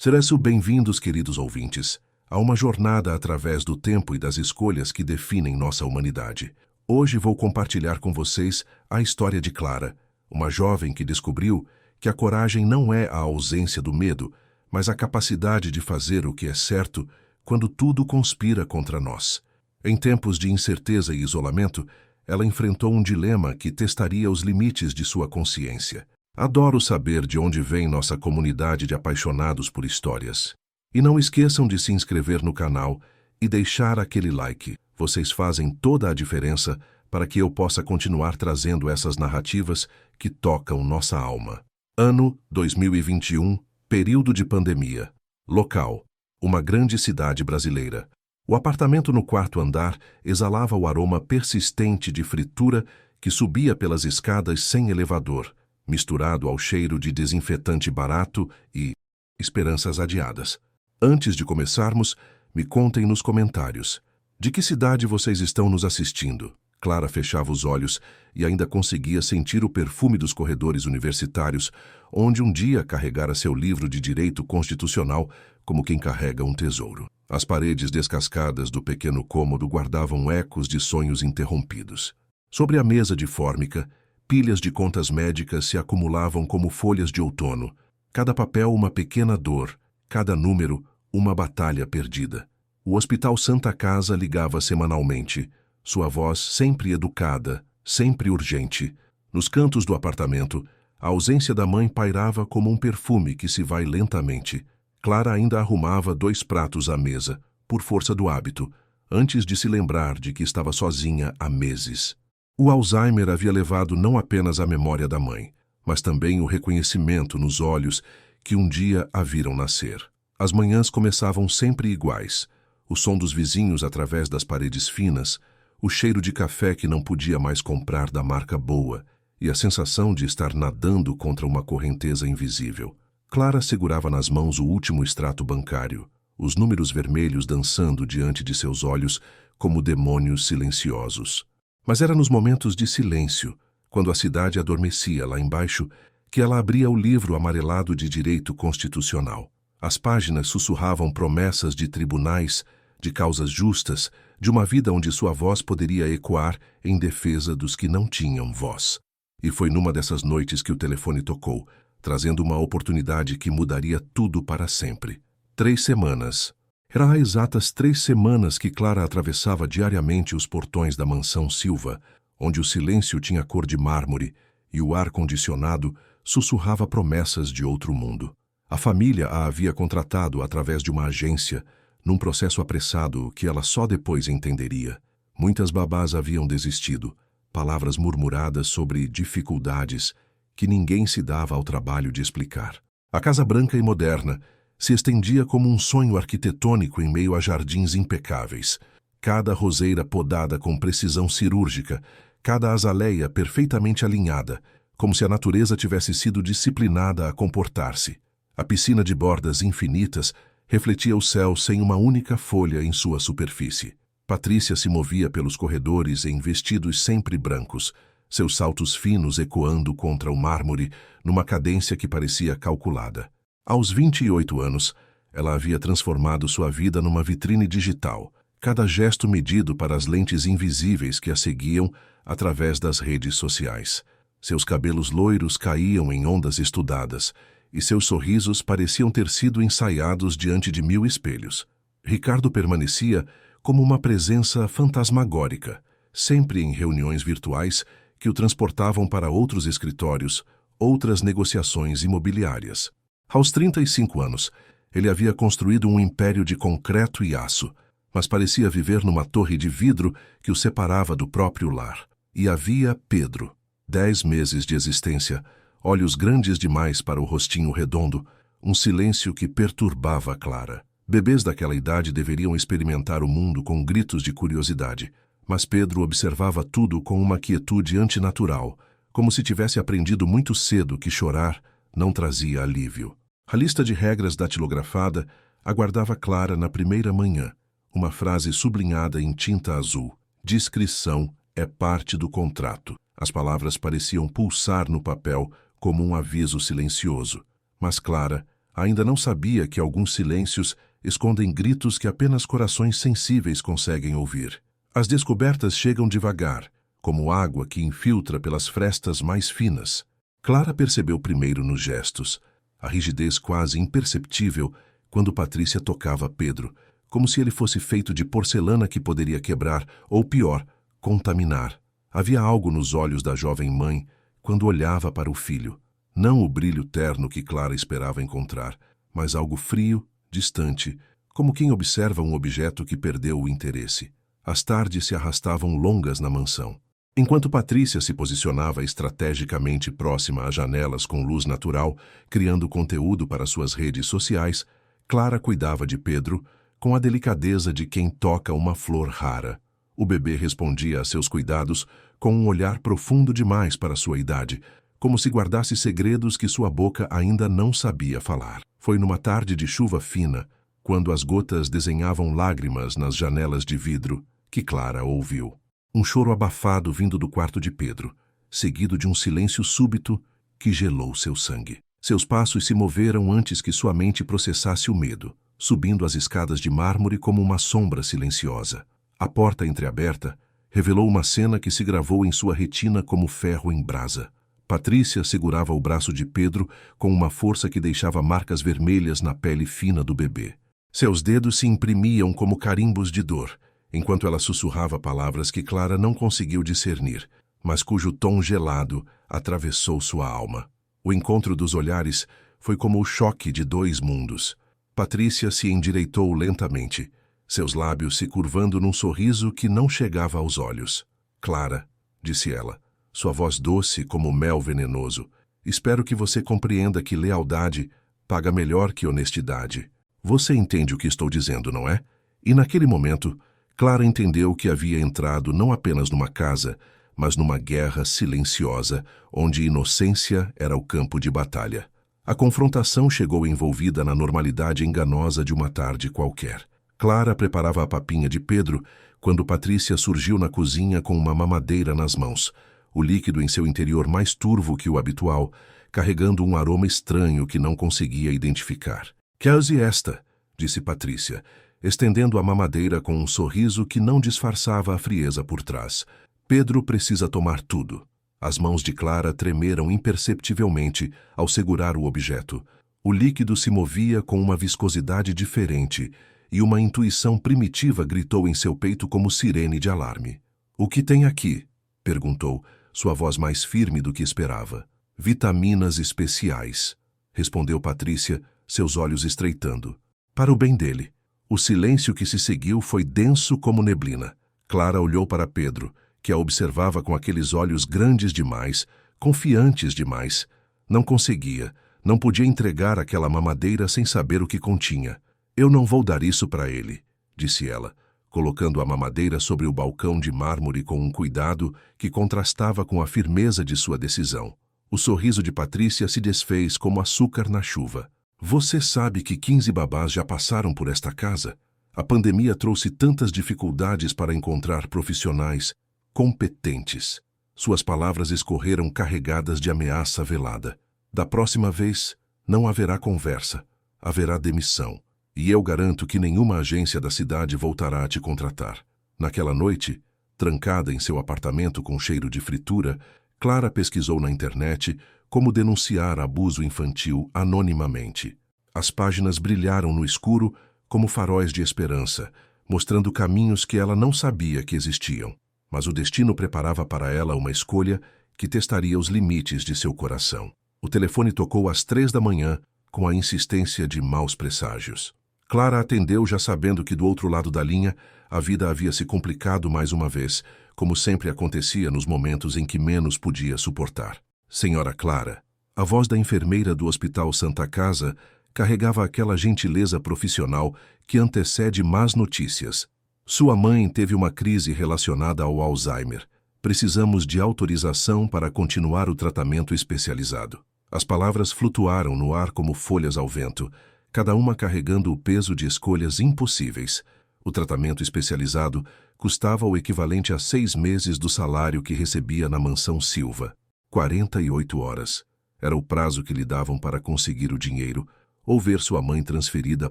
Sejam bem-vindos, queridos ouvintes, a uma jornada através do tempo e das escolhas que definem nossa humanidade. Hoje vou compartilhar com vocês a história de Clara, uma jovem que descobriu que a coragem não é a ausência do medo, mas a capacidade de fazer o que é certo quando tudo conspira contra nós. Em tempos de incerteza e isolamento, ela enfrentou um dilema que testaria os limites de sua consciência. Adoro saber de onde vem nossa comunidade de apaixonados por histórias. E não esqueçam de se inscrever no canal e deixar aquele like. Vocês fazem toda a diferença para que eu possa continuar trazendo essas narrativas que tocam nossa alma. Ano 2021, período de pandemia. Local: uma grande cidade brasileira. O apartamento no quarto andar exalava o aroma persistente de fritura que subia pelas escadas sem elevador, misturado ao cheiro de desinfetante barato e esperanças adiadas. Antes de começarmos, me contem nos comentários. De que cidade vocês estão nos assistindo? Clara fechava os olhos e ainda conseguia sentir o perfume dos corredores universitários, onde um dia carregara seu livro de direito constitucional como quem carrega um tesouro. As paredes descascadas do pequeno cômodo guardavam ecos de sonhos interrompidos. Sobre a mesa de fórmica, pilhas de contas médicas se acumulavam como folhas de outono. Cada papel uma pequena dor, cada número uma batalha perdida. O Hospital Santa Casa ligava semanalmente, sua voz sempre educada, sempre urgente. Nos cantos do apartamento, a ausência da mãe pairava como um perfume que se vai lentamente. Clara ainda arrumava 2 pratos à mesa, por força do hábito, antes de se lembrar de que estava sozinha há meses. O Alzheimer havia levado não apenas a memória da mãe, mas também o reconhecimento nos olhos que um dia a viram nascer. As manhãs começavam sempre iguais, o som dos vizinhos através das paredes finas, o cheiro de café que não podia mais comprar da marca boa e a sensação de estar nadando contra uma correnteza invisível. Clara segurava nas mãos o último extrato bancário, os números vermelhos dançando diante de seus olhos como demônios silenciosos. Mas era nos momentos de silêncio, quando a cidade adormecia lá embaixo, que ela abria o livro amarelado de direito constitucional. As páginas sussurravam promessas de tribunais, de causas justas, de uma vida onde sua voz poderia ecoar em defesa dos que não tinham voz. E foi numa dessas noites que o telefone tocou, trazendo uma oportunidade que mudaria tudo para sempre. 3 semanas. Eram há exatas 3 semanas que Clara atravessava diariamente os portões da mansão Silva, onde o silêncio tinha cor de mármore e o ar-condicionado sussurrava promessas de outro mundo. A família a havia contratado através de uma agência, num processo apressado que ela só depois entenderia. Muitas babás haviam desistido, palavras murmuradas sobre dificuldades que ninguém se dava ao trabalho de explicar. A casa branca e moderna se estendia como um sonho arquitetônico em meio a jardins impecáveis. Cada roseira podada com precisão cirúrgica, cada azaleia perfeitamente alinhada, como se a natureza tivesse sido disciplinada a comportar-se. A piscina de bordas infinitas refletia o céu sem uma única folha em sua superfície. Patrícia se movia pelos corredores em vestidos sempre brancos, seus saltos finos ecoando contra o mármore numa cadência que parecia calculada. Aos 28 anos, ela havia transformado sua vida numa vitrine digital, cada gesto medido para as lentes invisíveis que a seguiam através das redes sociais. Seus cabelos loiros caíam em ondas estudadas, e seus sorrisos pareciam ter sido ensaiados diante de 1000 espelhos. Ricardo permanecia como uma presença fantasmagórica, sempre em reuniões virtuais que o transportavam para outros escritórios, outras negociações imobiliárias. Aos 35 anos, ele havia construído um império de concreto e aço, mas parecia viver numa torre de vidro que o separava do próprio lar. E havia Pedro, 10 meses de existência, olhos grandes demais para o rostinho redondo, um silêncio que perturbava Clara. Bebês daquela idade deveriam experimentar o mundo com gritos de curiosidade, mas Pedro observava tudo com uma quietude antinatural, como se tivesse aprendido muito cedo que chorar não trazia alívio. A lista de regras datilografada aguardava Clara na primeira manhã, uma frase sublinhada em tinta azul: discrição é parte do contrato. As palavras pareciam pulsar no papel como um aviso silencioso, mas Clara, Ainda não sabia que alguns silêncios escondem gritos que apenas corações sensíveis conseguem ouvir. As descobertas chegam devagar, como água que infiltra pelas frestas mais finas. Clara percebeu primeiro nos gestos, a rigidez quase imperceptível quando Patrícia tocava Pedro, como se ele fosse feito de porcelana que poderia quebrar, ou pior, contaminar. Havia algo nos olhos da jovem mãe quando olhava para o filho. Não o brilho terno que Clara esperava encontrar, mas algo frio, distante, como quem observa um objeto que perdeu o interesse. As tardes se arrastavam longas na mansão. Enquanto Patrícia se posicionava estrategicamente próxima às janelas com luz natural, criando conteúdo para suas redes sociais, Clara cuidava de Pedro com a delicadeza de quem toca uma flor rara. O bebê respondia a seus cuidados com um olhar profundo demais para sua idade, como se guardasse segredos que sua boca ainda não sabia falar. Foi numa tarde de chuva fina, quando as gotas desenhavam lágrimas nas janelas de vidro, que Clara ouviu. Um choro abafado vindo do quarto de Pedro, seguido de um silêncio súbito que gelou seu sangue. Seus passos se moveram antes que sua mente processasse o medo, subindo as escadas de mármore como uma sombra silenciosa. A porta entreaberta revelou uma cena que se gravou em sua retina como ferro em brasa. Patrícia segurava o braço de Pedro com uma força que deixava marcas vermelhas na pele fina do bebê. Seus dedos se imprimiam como carimbos de dor, enquanto ela sussurrava palavras que Clara não conseguiu discernir, mas cujo tom gelado atravessou sua alma. O encontro dos olhares foi como o choque de dois mundos. Patrícia se endireitou lentamente, seus lábios se curvando num sorriso que não chegava aos olhos. Clara, disse ela, sua voz doce como mel venenoso, espero que você compreenda que lealdade paga melhor que honestidade. Você entende o que estou dizendo, não é? E naquele momento, Clara entendeu que havia entrado não apenas numa casa, mas numa guerra silenciosa, onde inocência era o campo de batalha. A confrontação chegou envolvida na normalidade enganosa de uma tarde qualquer. Clara preparava a papinha de Pedro quando Patrícia surgiu na cozinha com uma mamadeira nas mãos, o líquido em seu interior mais turvo que o habitual, carregando um aroma estranho que não conseguia identificar. «Quer-se esta?» disse Patrícia, estendendo a mamadeira com um sorriso que não disfarçava a frieza por trás. Pedro precisa tomar tudo. As mãos de Clara tremeram imperceptivelmente ao segurar o objeto. O líquido se movia com uma viscosidade diferente e uma intuição primitiva gritou em seu peito como sirene de alarme. «O que tem aqui?» perguntou, sua voz mais firme do que esperava. «Vitaminas especiais», respondeu Patrícia, seus olhos estreitando. «Para o bem dele». O silêncio que se seguiu foi denso como neblina. Clara olhou para Pedro, que a observava com aqueles olhos grandes demais, confiantes demais. Não conseguia, não podia entregar aquela mamadeira sem saber o que continha. «Eu não vou dar isso para ele», disse ela, colocando a mamadeira sobre o balcão de mármore com um cuidado que contrastava com a firmeza de sua decisão. O sorriso de Patrícia se desfez como açúcar na chuva. «Você sabe que 15 babás já passaram por esta casa? A pandemia trouxe tantas dificuldades para encontrar profissionais competentes». Suas palavras escorreram carregadas de ameaça velada. «Da próxima vez, não haverá conversa, haverá demissão. E eu garanto que nenhuma agência da cidade voltará a te contratar». Naquela noite, trancada em seu apartamento com cheiro de fritura, Clara pesquisou na internet como denunciar abuso infantil anonimamente. As páginas brilharam no escuro como faróis de esperança, mostrando caminhos que ela não sabia que existiam. Mas o destino preparava para ela uma escolha que testaria os limites de seu coração. O telefone tocou às 3 da manhã, com a insistência de maus presságios. Clara atendeu já sabendo que do outro lado da linha a vida havia se complicado mais uma vez, como sempre acontecia nos momentos em que menos podia suportar. «Senhora Clara», a voz da enfermeira do Hospital Santa Casa carregava aquela gentileza profissional que antecede más notícias. «Sua mãe teve uma crise relacionada ao Alzheimer. Precisamos de autorização para continuar o tratamento especializado». As palavras flutuaram no ar como folhas ao vento, cada uma carregando o peso de escolhas impossíveis. O tratamento especializado custava o equivalente a 6 meses do salário que recebia na mansão Silva. 48 horas. Era o prazo que lhe davam para conseguir o dinheiro, ou ver sua mãe transferida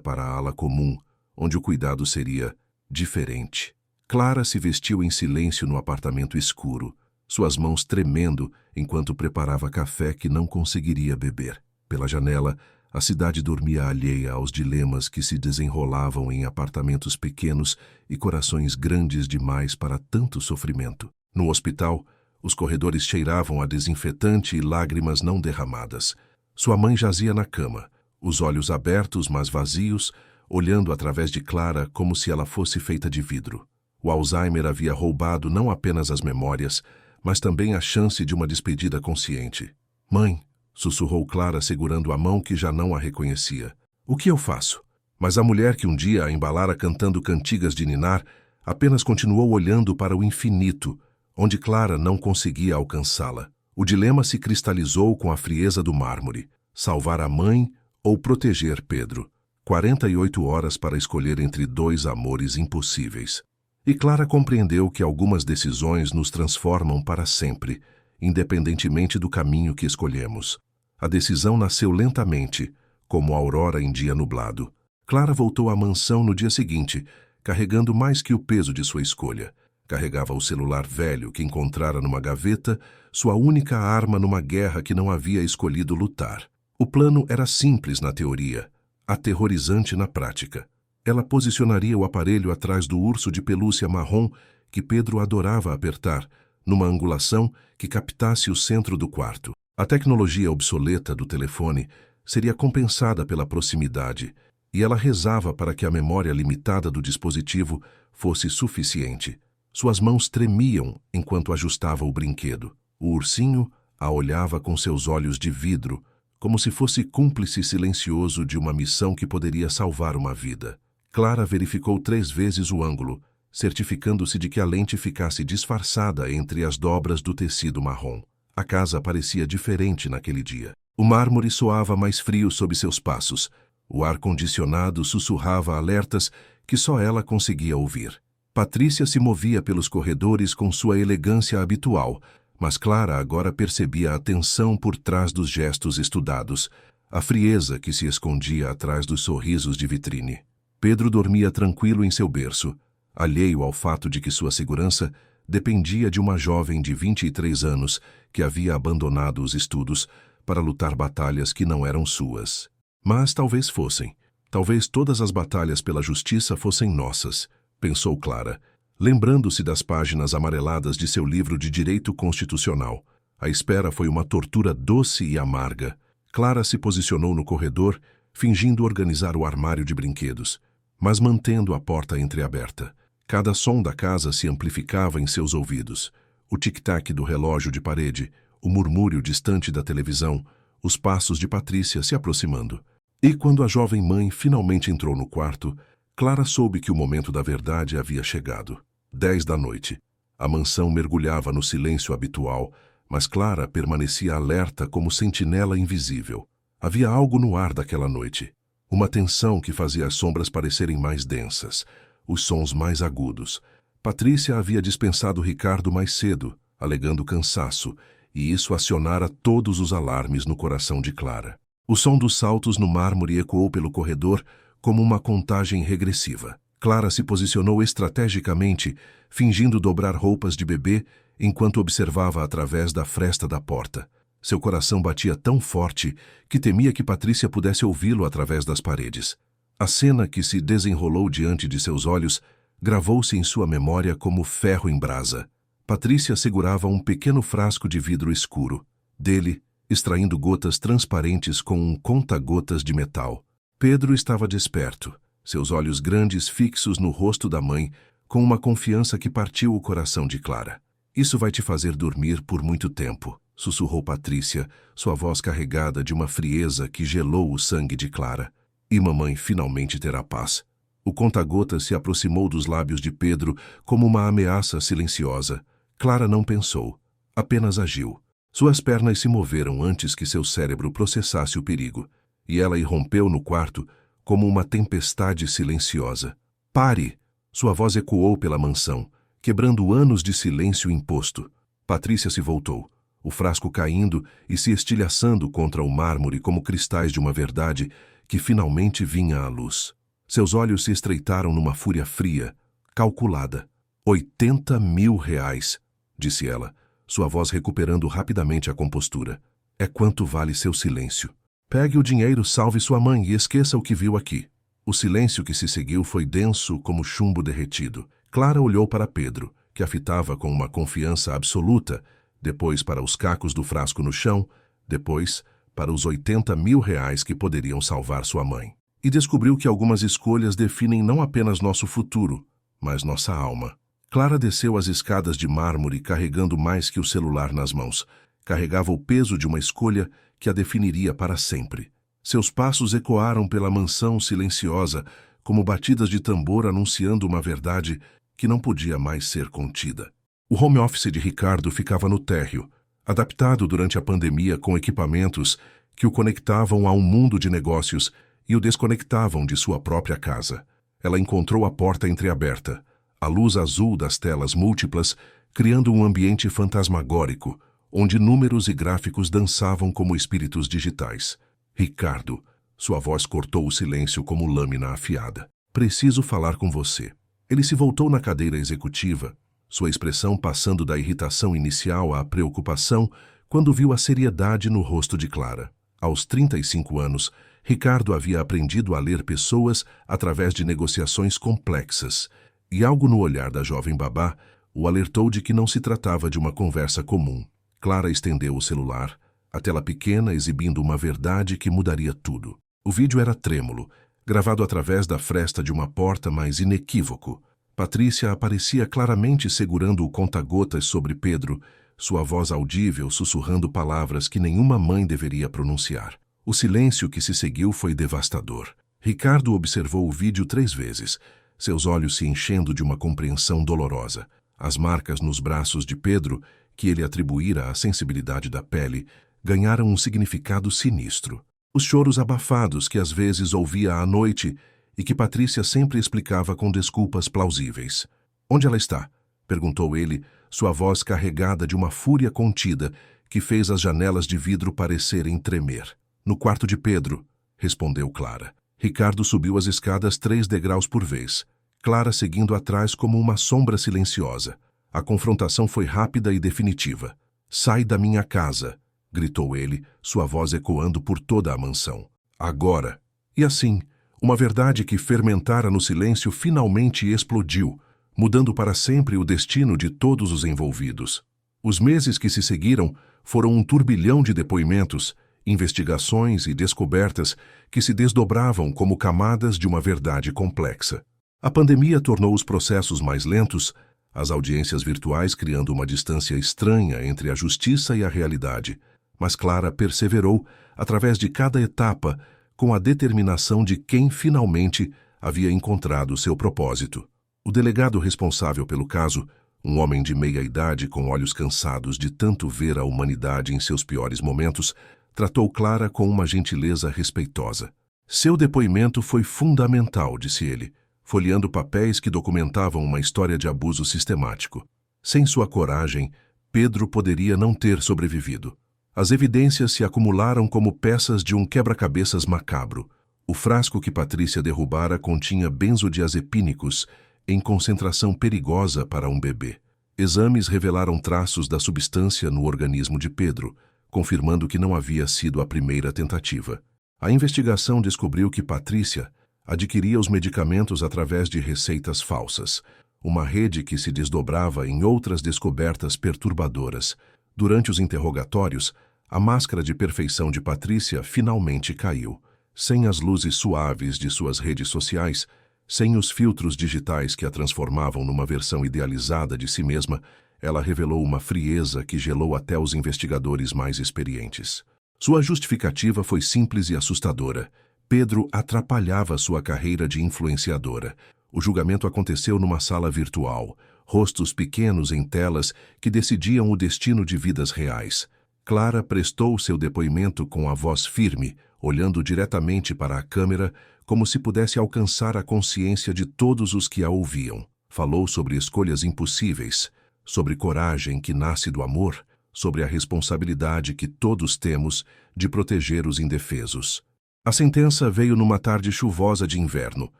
para a ala comum, onde o cuidado seria diferente. Clara se vestiu em silêncio no apartamento escuro, suas mãos tremendo enquanto preparava café que não conseguiria beber. Pela janela, a cidade dormia alheia aos dilemas que se desenrolavam em apartamentos pequenos e corações grandes demais para tanto sofrimento. No hospital, os corredores cheiravam a desinfetante e lágrimas não derramadas. Sua mãe jazia na cama, os olhos abertos, mas vazios, olhando através de Clara como se ela fosse feita de vidro. O Alzheimer havia roubado não apenas as memórias, mas também a chance de uma despedida consciente. Mãe, sussurrou Clara segurando a mão que já não a reconhecia. O que eu faço? Mas a mulher que um dia a embalara cantando cantigas de ninar apenas continuou olhando para o infinito, onde Clara não conseguia alcançá-la. O dilema se cristalizou com a frieza do mármore: salvar a mãe ou proteger Pedro. 48 horas para escolher entre dois amores impossíveis. E Clara compreendeu que algumas decisões nos transformam para sempre, independentemente do caminho que escolhemos. A decisão nasceu lentamente, como a aurora em dia nublado. Clara voltou à mansão no dia seguinte, carregando mais que o peso de sua escolha. Carregava o celular velho que encontrara numa gaveta, sua única arma numa guerra que não havia escolhido lutar. O plano era simples na teoria, aterrorizante na prática. Ela posicionaria o aparelho atrás do urso de pelúcia marrom que Pedro adorava apertar, numa angulação que captasse o centro do quarto. A tecnologia obsoleta do telefone seria compensada pela proximidade, e ela rezava para que a memória limitada do dispositivo fosse suficiente. Suas mãos tremiam enquanto ajustava o brinquedo. O ursinho a olhava com seus olhos de vidro, como se fosse cúmplice silencioso de uma missão que poderia salvar uma vida. Clara verificou 3 vezes o ângulo, certificando-se de que a lente ficasse disfarçada entre as dobras do tecido marrom. A casa parecia diferente naquele dia. O mármore soava mais frio sob seus passos. O ar-condicionado sussurrava alertas que só ela conseguia ouvir. Patrícia se movia pelos corredores com sua elegância habitual, mas Clara agora percebia a tensão por trás dos gestos estudados, a frieza que se escondia atrás dos sorrisos de vitrine. Pedro dormia tranquilo em seu berço, alheio ao fato de que sua segurança dependia de uma jovem de 23 anos que havia abandonado os estudos para lutar batalhas que não eram suas. Mas talvez fossem. Talvez todas as batalhas pela justiça fossem nossas, pensou Clara, lembrando-se das páginas amareladas de seu livro de direito constitucional. A espera foi uma tortura doce e amarga. Clara se posicionou no corredor, fingindo organizar o armário de brinquedos, mas mantendo a porta entreaberta. Cada som da casa se amplificava em seus ouvidos. O tic-tac do relógio de parede, o murmúrio distante da televisão, os passos de Patrícia se aproximando. E quando a jovem mãe finalmente entrou no quarto, Clara soube que o momento da verdade havia chegado. 10 da noite. A mansão mergulhava no silêncio habitual, mas Clara permanecia alerta como sentinela invisível. Havia algo no ar daquela noite. Uma tensão que fazia as sombras parecerem mais densas, os sons mais agudos. Patrícia havia dispensado Ricardo mais cedo, alegando cansaço, e isso acionara todos os alarmes no coração de Clara. O som dos saltos no mármore ecoou pelo corredor como uma contagem regressiva. Clara se posicionou estrategicamente, fingindo dobrar roupas de bebê, enquanto observava através da fresta da porta. Seu coração batia tão forte que temia que Patrícia pudesse ouvi-lo através das paredes. A cena que se desenrolou diante de seus olhos gravou-se em sua memória como ferro em brasa. Patrícia segurava um pequeno frasco de vidro escuro. Dele, extraindo gotas transparentes com um conta-gotas de metal. Pedro estava desperto, seus olhos grandes fixos no rosto da mãe, com uma confiança que partiu o coração de Clara. Isso vai te fazer dormir por muito tempo, sussurrou Patrícia, sua voz carregada de uma frieza que gelou o sangue de Clara. E mamãe finalmente terá paz. O conta-gotas se aproximou dos lábios de Pedro como uma ameaça silenciosa. Clara não pensou, apenas agiu. Suas pernas se moveram antes que seu cérebro processasse o perigo, e ela irrompeu no quarto como uma tempestade silenciosa. Pare! Sua voz ecoou pela mansão, quebrando anos de silêncio imposto. Patrícia se voltou, o frasco caindo e se estilhaçando contra o mármore como cristais de uma verdade que finalmente vinha à luz. Seus olhos se estreitaram numa fúria fria, calculada. 80 mil reais, disse ela, sua voz recuperando rapidamente a compostura. É quanto vale seu silêncio. Pegue o dinheiro, salve sua mãe e esqueça o que viu aqui. O silêncio que se seguiu foi denso como chumbo derretido. Clara olhou para Pedro, que a fitava com uma confiança absoluta, depois para os cacos do frasco no chão, depois para os 80 mil reais que poderiam salvar sua mãe. E descobriu que algumas escolhas definem não apenas nosso futuro, mas nossa alma. Clara desceu as escadas de mármore carregando mais que o celular nas mãos. Carregava o peso de uma escolha que a definiria para sempre. Seus passos ecoaram pela mansão silenciosa, como batidas de tambor anunciando uma verdade que não podia mais ser contida. O home office de Ricardo ficava no térreo, adaptado durante a pandemia com equipamentos que o conectavam a um mundo de negócios e o desconectavam de sua própria casa. Ela encontrou a porta entreaberta, a luz azul das telas múltiplas, criando um ambiente fantasmagórico, onde números e gráficos dançavam como espíritos digitais. Ricardo, sua voz cortou o silêncio como lâmina afiada. Preciso falar com você. Ele se voltou na cadeira executiva, sua expressão passando da irritação inicial à preocupação quando viu a seriedade no rosto de Clara. Aos 35 anos, Ricardo havia aprendido a ler pessoas através de negociações complexas, e algo no olhar da jovem babá o alertou de que não se tratava de uma conversa comum. Clara estendeu o celular, a tela pequena exibindo uma verdade que mudaria tudo. O vídeo era trêmulo, gravado através da fresta de uma porta, mas inequívoco. Patrícia aparecia claramente segurando o conta-gotas sobre Pedro, sua voz audível sussurrando palavras que nenhuma mãe deveria pronunciar. O silêncio que se seguiu foi devastador. Ricardo observou o vídeo 3 vezes, seus olhos se enchendo de uma compreensão dolorosa. As marcas nos braços de Pedro, que ele atribuíra à sensibilidade da pele, ganharam um significado sinistro. Os choros abafados que às vezes ouvia à noite e que Patrícia sempre explicava com desculpas plausíveis. Onde ela está? Perguntou ele, sua voz carregada de uma fúria contida que fez as janelas de vidro parecerem tremer. No quarto de Pedro, respondeu Clara. Ricardo subiu as escadas 3 degraus por vez, Clara seguindo atrás como uma sombra silenciosa. A confrontação foi rápida e definitiva. Sai da minha casa, gritou ele, sua voz ecoando por toda a mansão. Agora. E assim, uma verdade que fermentara no silêncio finalmente explodiu, mudando para sempre o destino de todos os envolvidos. Os meses que se seguiram foram um turbilhão de depoimentos, investigações e descobertas que se desdobravam como camadas de uma verdade complexa. A pandemia tornou os processos mais lentos, as audiências virtuais criando uma distância estranha entre a justiça e a realidade, mas Clara perseverou, através de cada etapa, com a determinação de quem finalmente havia encontrado seu propósito. O delegado responsável pelo caso, um homem de meia idade com olhos cansados de tanto ver a humanidade em seus piores momentos, tratou Clara com uma gentileza respeitosa. Seu depoimento foi fundamental, disse ele, folheando papéis que documentavam uma história de abuso sistemático. Sem sua coragem, Pedro poderia não ter sobrevivido. As evidências se acumularam como peças de um quebra-cabeças macabro. O frasco que Patrícia derrubara continha benzodiazepínicos em concentração perigosa para um bebê. Exames revelaram traços da substância no organismo de Pedro, confirmando que não havia sido a primeira tentativa. A investigação descobriu que Patrícia adquiria os medicamentos através de receitas falsas, uma rede que se desdobrava em outras descobertas perturbadoras. Durante os interrogatórios, a máscara de perfeição de Patrícia finalmente caiu. Sem as luzes suaves de suas redes sociais, sem os filtros digitais que a transformavam numa versão idealizada de si mesma, ela revelou uma frieza que gelou até os investigadores mais experientes. Sua justificativa foi simples e assustadora. Pedro atrapalhava sua carreira de influenciadora. O julgamento aconteceu numa sala virtual, rostos pequenos em telas que decidiam o destino de vidas reais. Clara prestou seu depoimento com a voz firme, olhando diretamente para a câmera, como se pudesse alcançar a consciência de todos os que a ouviam. Falou sobre escolhas impossíveis, sobre coragem que nasce do amor, sobre a responsabilidade que todos temos de proteger os indefesos. A sentença veio numa tarde chuvosa de inverno.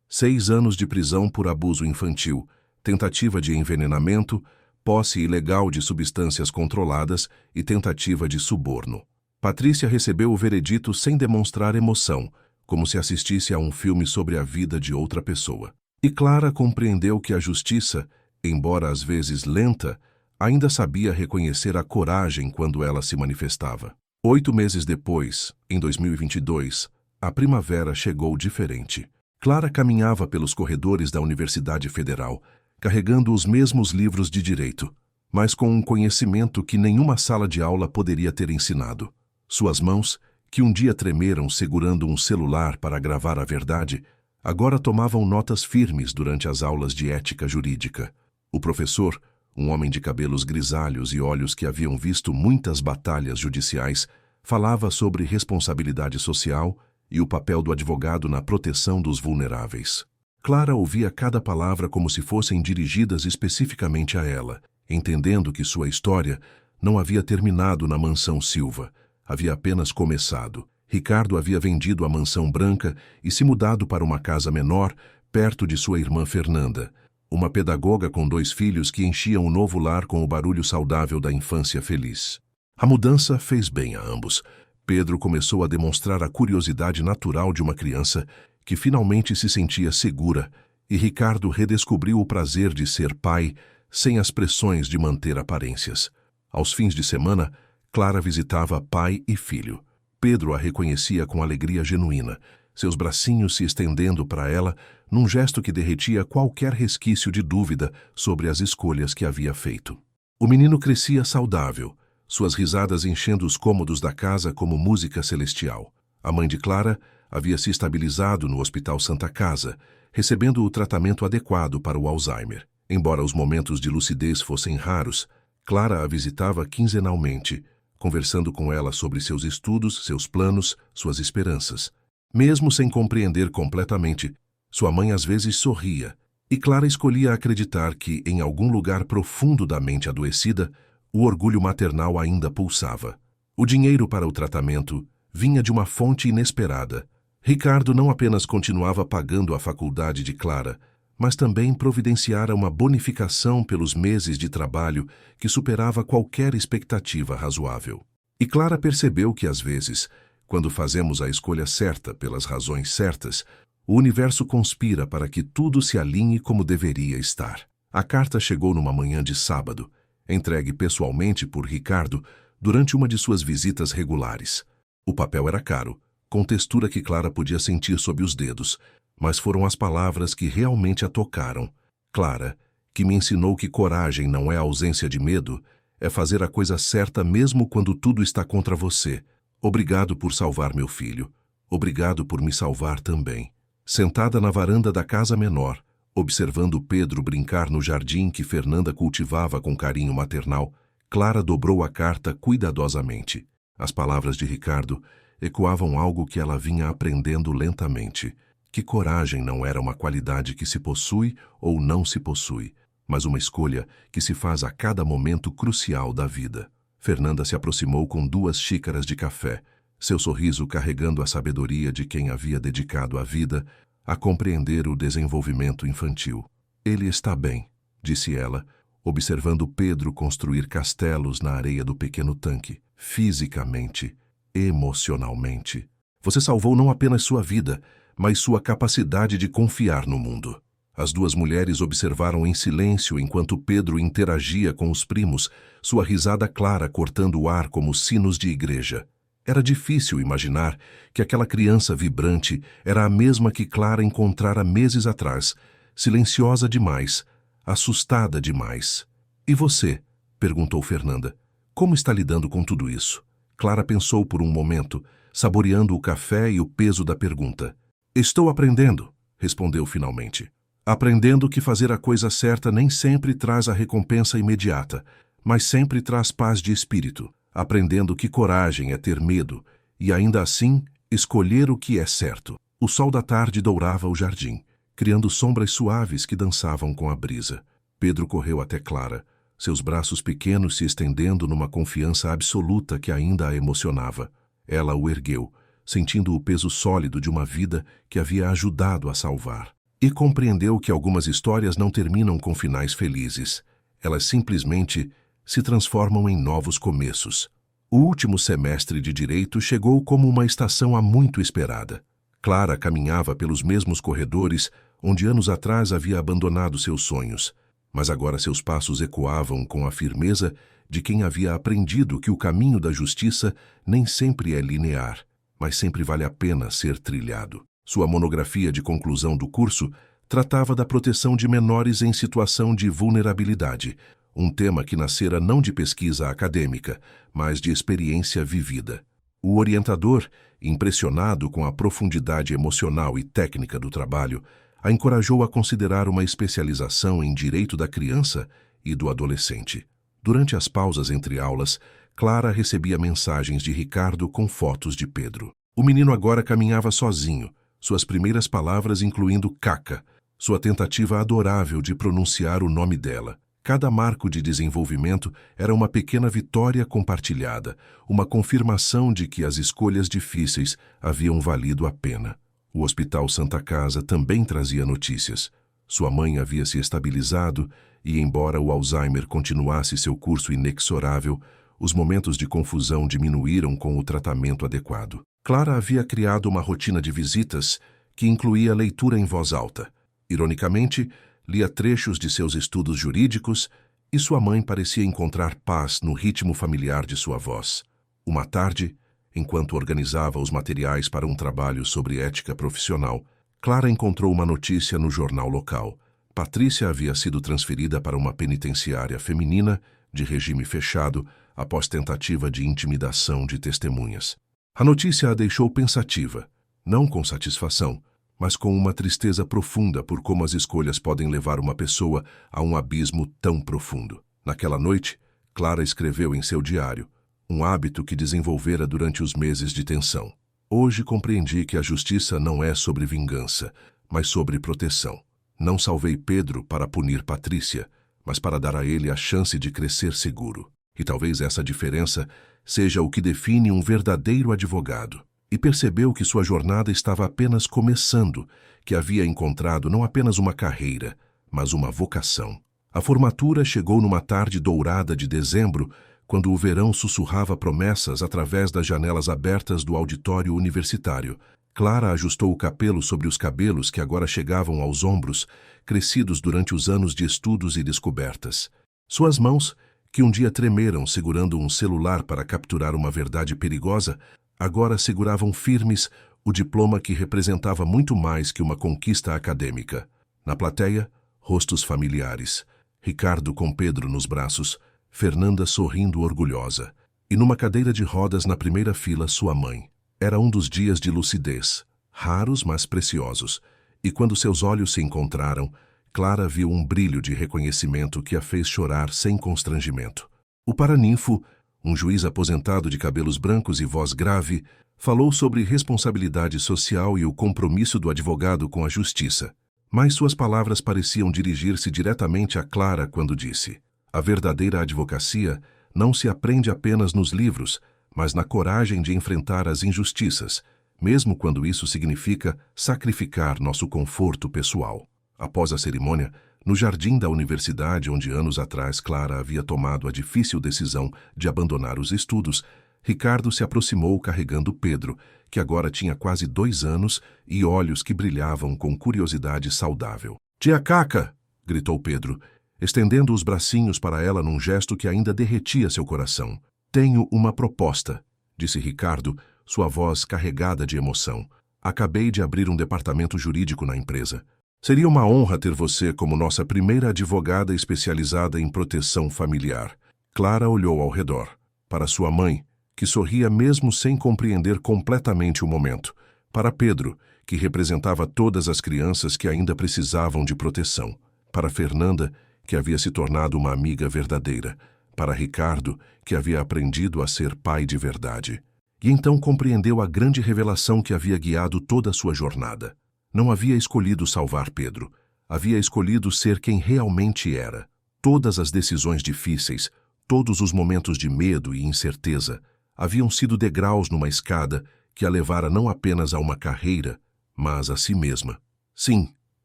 6 anos de prisão por abuso infantil, tentativa de envenenamento, posse ilegal de substâncias controladas e tentativa de suborno. Patrícia recebeu o veredito sem demonstrar emoção, como se assistisse a um filme sobre a vida de outra pessoa. E Clara compreendeu que a justiça, embora às vezes lenta, ainda sabia reconhecer a coragem quando ela se manifestava. 8 meses depois, em 2022, a primavera chegou diferente. Clara caminhava pelos corredores da Universidade Federal, carregando os mesmos livros de direito, mas com um conhecimento que nenhuma sala de aula poderia ter ensinado. Suas mãos, que um dia tremeram segurando um celular para gravar a verdade, agora tomavam notas firmes durante as aulas de ética jurídica. O professor, um homem de cabelos grisalhos e olhos que haviam visto muitas batalhas judiciais, falava sobre responsabilidade social e o papel do advogado na proteção dos vulneráveis. Clara ouvia cada palavra como se fossem dirigidas especificamente a ela, entendendo que sua história não havia terminado na mansão Silva, havia apenas começado. Ricardo havia vendido a mansão branca e se mudado para uma casa menor, perto de sua irmã Fernanda, uma pedagoga com 2 filhos que enchiam o novo lar com o barulho saudável da infância feliz. A mudança fez bem a ambos. Pedro começou a demonstrar a curiosidade natural de uma criança que finalmente se sentia segura, e Ricardo redescobriu o prazer de ser pai sem as pressões de manter aparências. Aos fins de semana, Clara visitava pai e filho. Pedro a reconhecia com alegria genuína, seus bracinhos se estendendo para ela num gesto que derretia qualquer resquício de dúvida sobre as escolhas que havia feito. O menino crescia saudável, suas risadas enchendo os cômodos da casa como música celestial. A mãe de Clara havia se estabilizado no Hospital Santa Casa, recebendo o tratamento adequado para o Alzheimer. Embora os momentos de lucidez fossem raros, Clara a visitava quinzenalmente, conversando com ela sobre seus estudos, seus planos, suas esperanças. Mesmo sem compreender completamente, sua mãe às vezes sorria, e Clara escolhia acreditar que, em algum lugar profundo da mente adoecida, o orgulho maternal ainda pulsava. O dinheiro para o tratamento vinha de uma fonte inesperada. Ricardo não apenas continuava pagando a faculdade de Clara, mas também providenciara uma bonificação pelos meses de trabalho que superava qualquer expectativa razoável. E Clara percebeu que, às vezes, quando fazemos a escolha certa pelas razões certas, o universo conspira para que tudo se alinhe como deveria estar. A carta chegou numa manhã de sábado, entregue pessoalmente por Ricardo durante uma de suas visitas regulares. O papel era caro, com textura que Clara podia sentir sob os dedos, mas foram as palavras que realmente a tocaram. Clara, que me ensinou que coragem não é ausência de medo, é fazer a coisa certa mesmo quando tudo está contra você. Obrigado por salvar meu filho. Obrigado por me salvar também. Sentada na varanda da casa menor, observando Pedro brincar no jardim que Fernanda cultivava com carinho maternal, Clara dobrou a carta cuidadosamente. As palavras de Ricardo ecoavam algo que ela vinha aprendendo lentamente. Que coragem não era uma qualidade que se possui ou não se possui, mas uma escolha que se faz a cada momento crucial da vida. Fernanda se aproximou com 2 xícaras de café, seu sorriso carregando a sabedoria de quem havia dedicado a vida a compreender o desenvolvimento infantil. Ele está bem, disse ela, observando Pedro construir castelos na areia do pequeno tanque. Fisicamente, emocionalmente. Você salvou não apenas sua vida, mas sua capacidade de confiar no mundo. As 2 mulheres observaram em silêncio enquanto Pedro interagia com os primos, sua risada clara cortando o ar como sinos de igreja. Era difícil imaginar que aquela criança vibrante era a mesma que Clara encontrara meses atrás, silenciosa demais, assustada demais. E você? Perguntou Fernanda. Como está lidando com tudo isso? Clara pensou por um momento, saboreando o café e o peso da pergunta. Estou aprendendo, respondeu finalmente. Aprendendo que fazer a coisa certa nem sempre traz a recompensa imediata, mas sempre traz paz de espírito. Aprendendo que coragem é ter medo e, ainda assim, escolher o que é certo. O sol da tarde dourava o jardim, criando sombras suaves que dançavam com a brisa. Pedro correu até Clara, seus braços pequenos se estendendo numa confiança absoluta que ainda a emocionava. Ela o ergueu, sentindo o peso sólido de uma vida que havia ajudado a salvar. E compreendeu que algumas histórias não terminam com finais felizes. Elas simplesmente se transformam em novos começos. O último semestre de Direito chegou como uma estação há muito esperada. Clara caminhava pelos mesmos corredores onde anos atrás havia abandonado seus sonhos, mas agora seus passos ecoavam com a firmeza de quem havia aprendido que o caminho da justiça nem sempre é linear, mas sempre vale a pena ser trilhado. Sua monografia de conclusão do curso tratava da proteção de menores em situação de vulnerabilidade, um tema que nascera não de pesquisa acadêmica, mas de experiência vivida. O orientador, impressionado com a profundidade emocional e técnica do trabalho, a encorajou a considerar uma especialização em direito da criança e do adolescente. Durante as pausas entre aulas, Clara recebia mensagens de Ricardo com fotos de Pedro. O menino agora caminhava sozinho, suas primeiras palavras incluindo caca, sua tentativa adorável de pronunciar o nome dela. Cada marco de desenvolvimento era uma pequena vitória compartilhada, uma confirmação de que as escolhas difíceis haviam valido a pena. O Hospital Santa Casa também trazia notícias. Sua mãe havia se estabilizado e, embora o Alzheimer continuasse seu curso inexorável, os momentos de confusão diminuíram com o tratamento adequado. Clara havia criado uma rotina de visitas que incluía leitura em voz alta. Ironicamente, lia trechos de seus estudos jurídicos e sua mãe parecia encontrar paz no ritmo familiar de sua voz. Uma tarde, enquanto organizava os materiais para um trabalho sobre ética profissional, Clara encontrou uma notícia no jornal local. Patrícia havia sido transferida para uma penitenciária feminina de regime fechado após tentativa de intimidação de testemunhas. A notícia a deixou pensativa, não com satisfação, mas com uma tristeza profunda por como as escolhas podem levar uma pessoa a um abismo tão profundo. Naquela noite, Clara escreveu em seu diário, um hábito que desenvolvera durante os meses de tensão. Hoje compreendi que a justiça não é sobre vingança, mas sobre proteção. Não salvei Pedro para punir Patrícia, mas para dar a ele a chance de crescer seguro. E talvez essa diferença seja o que define um verdadeiro advogado. E percebeu que sua jornada estava apenas começando, que havia encontrado não apenas uma carreira, mas uma vocação. A formatura chegou numa tarde dourada de dezembro, quando o verão sussurrava promessas através das janelas abertas do auditório universitário. Clara ajustou o capelo sobre os cabelos que agora chegavam aos ombros, crescidos durante os anos de estudos e descobertas. Suas mãos, que um dia tremeram segurando um celular para capturar uma verdade perigosa, agora seguravam firmes o diploma que representava muito mais que uma conquista acadêmica. Na plateia, rostos familiares. Ricardo com Pedro nos braços, Fernanda sorrindo orgulhosa. E numa cadeira de rodas na primeira fila, sua mãe. Era um dos dias de lucidez, raros mas preciosos. E quando seus olhos se encontraram, Clara viu um brilho de reconhecimento que a fez chorar sem constrangimento. O paraninfo, um juiz aposentado de cabelos brancos e voz grave, falou sobre responsabilidade social e o compromisso do advogado com a justiça. Mas suas palavras pareciam dirigir-se diretamente a Clara quando disse: a verdadeira advocacia não se aprende apenas nos livros, mas na coragem de enfrentar as injustiças, mesmo quando isso significa sacrificar nosso conforto pessoal. Após a cerimônia, no jardim da universidade onde anos atrás Clara havia tomado a difícil decisão de abandonar os estudos, Ricardo se aproximou carregando Pedro, que agora tinha quase 2 anos e olhos que brilhavam com curiosidade saudável. "Tia Caca!" gritou Pedro, estendendo os bracinhos para ela num gesto que ainda derretia seu coração. "Tenho uma proposta", disse Ricardo, sua voz carregada de emoção. "Acabei de abrir um departamento jurídico na empresa. Seria uma honra ter você como nossa primeira advogada especializada em proteção familiar." Clara olhou ao redor, para sua mãe, que sorria mesmo sem compreender completamente o momento, para Pedro, que representava todas as crianças que ainda precisavam de proteção, para Fernanda, que havia se tornado uma amiga verdadeira, para Ricardo, que havia aprendido a ser pai de verdade. E então compreendeu a grande revelação que havia guiado toda a sua jornada. Não havia escolhido salvar Pedro, havia escolhido ser quem realmente era. Todas as decisões difíceis, todos os momentos de medo e incerteza, haviam sido degraus numa escada que a levara não apenas a uma carreira, mas a si mesma. Sim,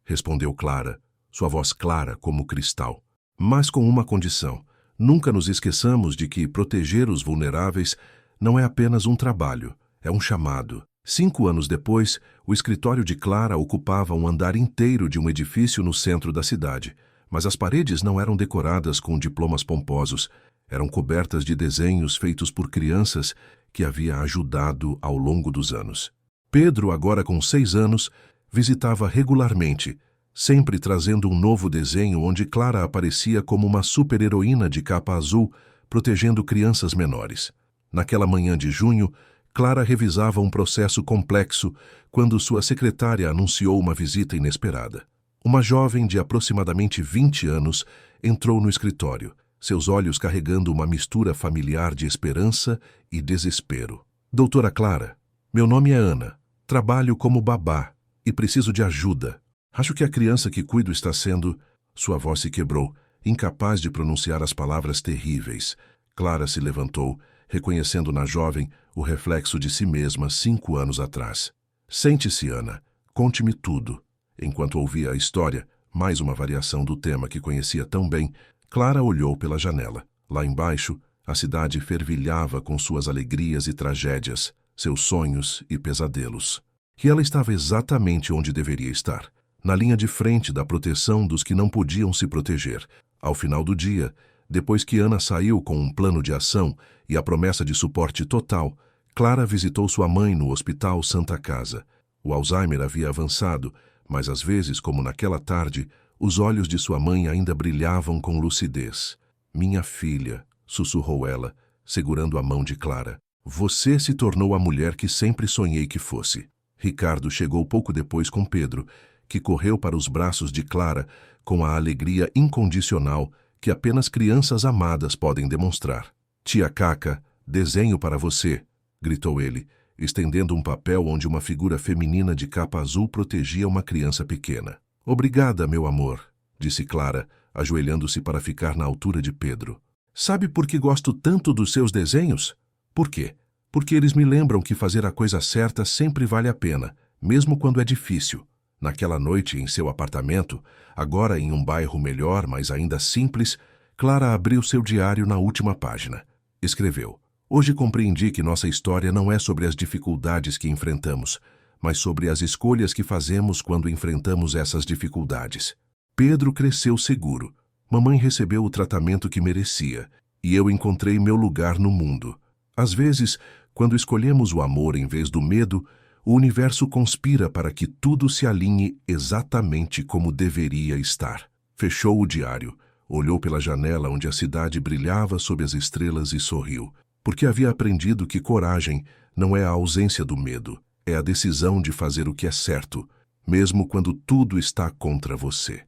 respondeu Clara, sua voz clara como cristal. Mas com uma condição: nunca nos esqueçamos de que proteger os vulneráveis não é apenas um trabalho, é um chamado. 5 anos depois, o escritório de Clara ocupava um andar inteiro de um edifício no centro da cidade, mas as paredes não eram decoradas com diplomas pomposos, eram cobertas de desenhos feitos por crianças que havia ajudado ao longo dos anos. Pedro, agora com 6 anos, visitava regularmente, sempre trazendo um novo desenho onde Clara aparecia como uma super-heroína de capa azul, protegendo crianças menores. Naquela manhã de junho, Clara revisava um processo complexo quando sua secretária anunciou uma visita inesperada. Uma jovem de aproximadamente 20 anos entrou no escritório, seus olhos carregando uma mistura familiar de esperança e desespero. Doutora Clara, meu nome é Ana. Trabalho como babá e preciso de ajuda. Acho que a criança que cuido está sendo... Sua voz se quebrou, incapaz de pronunciar as palavras terríveis. Clara se levantou, reconhecendo na jovem o reflexo de si mesma 5 anos atrás. Sente-se, Ana. Conte-me tudo. Enquanto ouvia a história, mais uma variação do tema que conhecia tão bem, Clara olhou pela janela. Lá embaixo, a cidade fervilhava com suas alegrias e tragédias, seus sonhos e pesadelos. E ela estava exatamente onde deveria estar, na linha de frente da proteção dos que não podiam se proteger. Ao final do dia, depois que Ana saiu com um plano de ação e a promessa de suporte total, Clara visitou sua mãe no Hospital Santa Casa. O Alzheimer havia avançado, mas às vezes, como naquela tarde, os olhos de sua mãe ainda brilhavam com lucidez. Minha filha, sussurrou ela, segurando a mão de Clara. Você se tornou a mulher que sempre sonhei que fosse. Ricardo chegou pouco depois com Pedro, que correu para os braços de Clara com a alegria incondicional que apenas crianças amadas podem demonstrar. Tia Caca, desenho para você, gritou ele, estendendo um papel onde uma figura feminina de capa azul protegia uma criança pequena. Obrigada, meu amor, disse Clara, ajoelhando-se para ficar na altura de Pedro. Sabe por que gosto tanto dos seus desenhos? Por quê? Porque eles me lembram que fazer a coisa certa sempre vale a pena, mesmo quando é difícil. Naquela noite, em seu apartamento, agora em um bairro melhor, mas ainda simples, Clara abriu seu diário na última página. Escreveu: Hoje compreendi que nossa história não é sobre as dificuldades que enfrentamos, mas sobre as escolhas que fazemos quando enfrentamos essas dificuldades. Pedro cresceu seguro. Mamãe recebeu o tratamento que merecia, e eu encontrei meu lugar no mundo. Às vezes, quando escolhemos o amor em vez do medo, o universo conspira para que tudo se alinhe exatamente como deveria estar. Fechou o diário, olhou pela janela onde a cidade brilhava sob as estrelas e sorriu, porque havia aprendido que coragem não é a ausência do medo, é a decisão de fazer o que é certo, mesmo quando tudo está contra você.